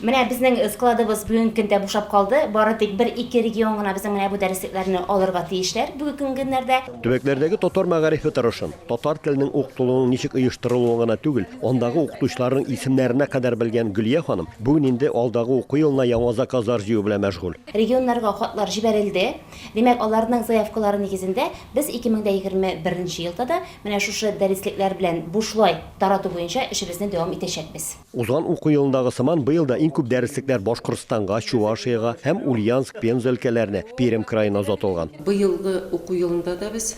Менә безнең складыбыз бүгенге көндә бушап калды. Бары тик 1-2 регион гына безнең менә бу дәреслекләрне алырга тиешләр бүгенге көннәрдә. Төбәкләрдәге татар мәгарифе торышын, татар теленең укытылуының ничек оештырылуы гына түгел, андагы укытучыларның исемнәренә кадәр белгән Гөлия ханым бүген инде алдагы уку елына яңа заказлар җыю белән мәшгуль. Регионнарга хатлар җибәрелде. Димәк, аларның заявкалары нигезендә без 2021 елда да менә шушы дәреслекләр белән бушлай тарату буенча эшебезне дәвам итәчәкбез. Узган уку елындагы сыман быел да иң күп дәреслекләр Башкортстанга, Чувашиягә һәм Ульяновск, Пенза өлкәләренә, Пермь краена озатылган. Быелгы уку елында да без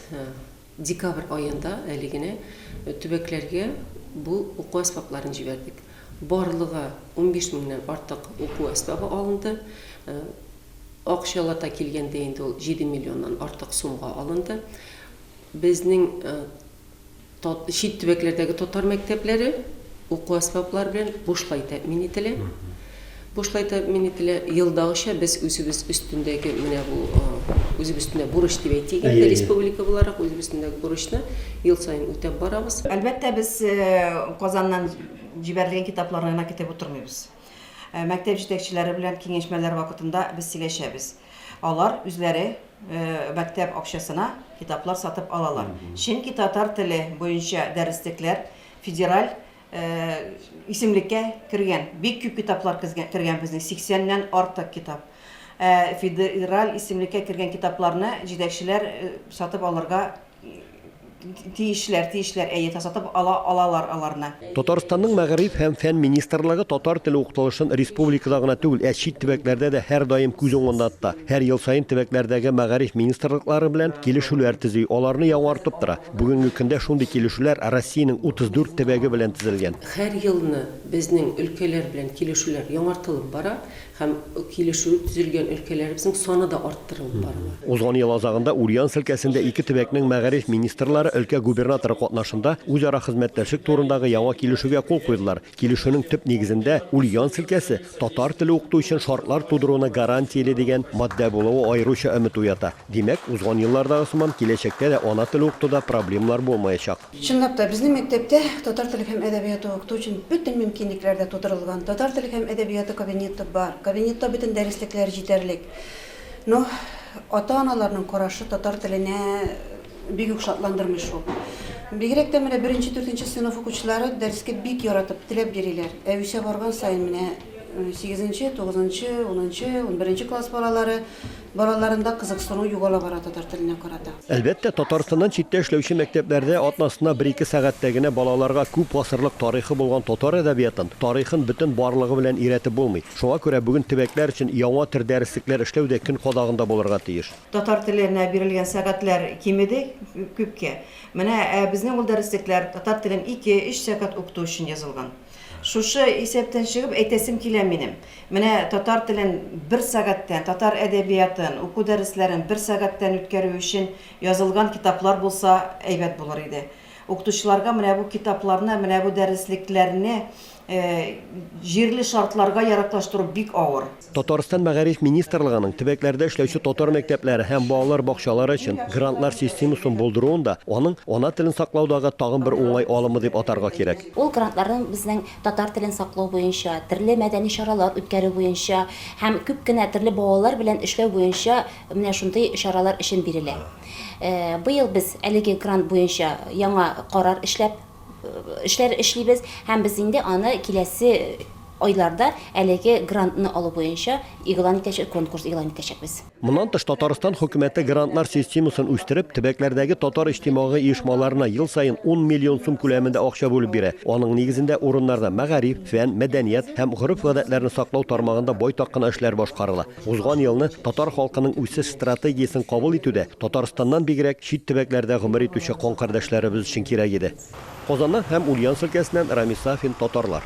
декабрь айында әлегенә төбәкләргә бу уку әсбапларын җибәрдек. Барлыгы 15 меңнән артык уку әсбабы алынды. Акчалата килгәндә инде ул 7 миллионнан артык сумга алынды. Безнең чит төбәкләрдәге татар мәктәпләре уку әсбаплар белән бушлай тәэмин ителә. Бушлай тәэмин ителә. Елдагыча без үзебез өстендәге менә бу үзебез өстендә бурыч дип әйтик, республика буларак үзебез өстендәге бурычны ел сайын үтәп барабыз. Әлбәттә без Казаннан җибәрелгән китапларны гына китеп утырмыйбыз. Мәктәп җитәкчеләре белән киңәшмәләр вакытында без сөйләшәбез. Алар үзләре мәктәп акчасына китаплар сатып алалар. Чөнки татар теле буенча дәреслекләр федераль исемлеккә кергән. Бик күп китаплар кергән безнең 80-нән артык китап. Федераль исемлеккә кергән китапларны җитәкчеләр сатып алырга тиешләр сатып алалар аларны. Татарстанның мәгариф һәм фән министрлыгы татар теле укытылышын республикада гына түгел, чит төбәкләрдә дә һәр даим күз уңында тота. Һәр ел сайын төбәкләрдәге мәгариф министрлыклары белән килешүләр төзи, аларны яңартып тора. Бүгенге көндә шундый килешүләр Россиянең 34 төбәге белән төзелгән. Һәр елны безнең өлкәләр белән килешүләр яңартылып бара һәм килешү төзелгән өлкәләребезнең саны да арттырылып бара. Узган ел азагында Ульяновск өлкәсендә 2 төбәкнең мәгариф министрлары өлкә губернаторы катнашында үзара хезмәттәшлек турындагы яңа килешүгә кул куйдылар. Килешүнең төп нигезендә Ульяновск өлкәсе татар теле укыту өчен шартлар тудыруына гарантияле дигән маддә булуы аеруча өмет уята. Димәк, узган еллардагы сыман киләчәктә дә ана теле укытуда проблемалар булмаячак. Чынлап та безнең мәктәптә татар теле һәм әдәбияты укыту өчен бөтен мөмкинлекләр дә тудырылган. Татар теле һәм әдәбияты кабинеты бар. Кабинетта бөтен дәреслекләр җитәрлек. Но ата-аналарның карашы татар теленә бик үк шатландырмый шул. Бигрәк тә менә 1-4 сыйныф укучылары дәрескә бик яратып, теләп йөриләр. Үсә барган саен менә 8-нче, 9-нчы, 10-нчы, 11-нче класс балаларында кызыксыну югала бара татар теленә карата. Әлбәттә, Татарстаннан читтә эшләүче мәктәпләрдә атнасына 1-2 сәгатьтә генә балаларга күп гасырлык тарихы булган татар әдәбиятын, тарихын бөтен барлыгы белән өйрәтеп булмый. Шуңа күрә бүген төбәкләр өчен яңа төр дәреслекләр эшләү дә көн кадагында булырга тиеш. Татар теленә бирелгән сәгатьләр кимеде күпкә. Менә безнең ул дәреслекләр татар телен 2-3 сәгать укыту өчен язылган. Шушы исәптән чыгып әйтәсем килә минем. Менә татар телен 1 сәгатьтән, татар әдәбиятын, уку дәресләрен 1 сәгатьтән үткәрү өчен язылган китаплар булса әйбәт булыр иде. Укытучыларга менә бу китапларны, менә бу дәреслекләрне җирле шартларга яраклаштыру бик авыр. Татарстан мәгариф министрлыгының төбәкләрдә эшләүче татар мәктәпләре һәм балалар бакчалары өчен грантлар системасын булдыруында аның ана телен саклаудагы тагын бер уңай алымы дип атарга кирәк. Ул грантларның безнең татар телен саклау буенча, төрле мәдәни чаралар үткәрү буенча һәм күп кенә төрле балалар белән эшләү буенча менә шундый чаралар өчен бирелә. Быел без әлеге грант буенча яңа карар эшлибез һәм без инде аны киләсе айларда әлеге грантны алу буенча конкурс игълан итәчәкбез. Моннан тыш Татарстан хөкүмәте грантлар системасын үстереп, төбәкләрдәге татар иҗтимагый оешмаларына ел сайын 10 миллион сум күләмендә акча бүлеп бирә. Аның нигезендә урыннарда мәгариф, фән, мәдәният һәм гореф-гадәтләрне саклау тармагында байтак кына эшләр башкарыла. Узган елны татар халкының үсеш стратегиясын кабул итүдә Татарстаннан бигрәк чит төбәкләрдә гомер итүче каңкардәшләребез өчен кирәк иде. Казаннан һәм Ульяновск өлкәсеннән Рамис Сафин, татарлар.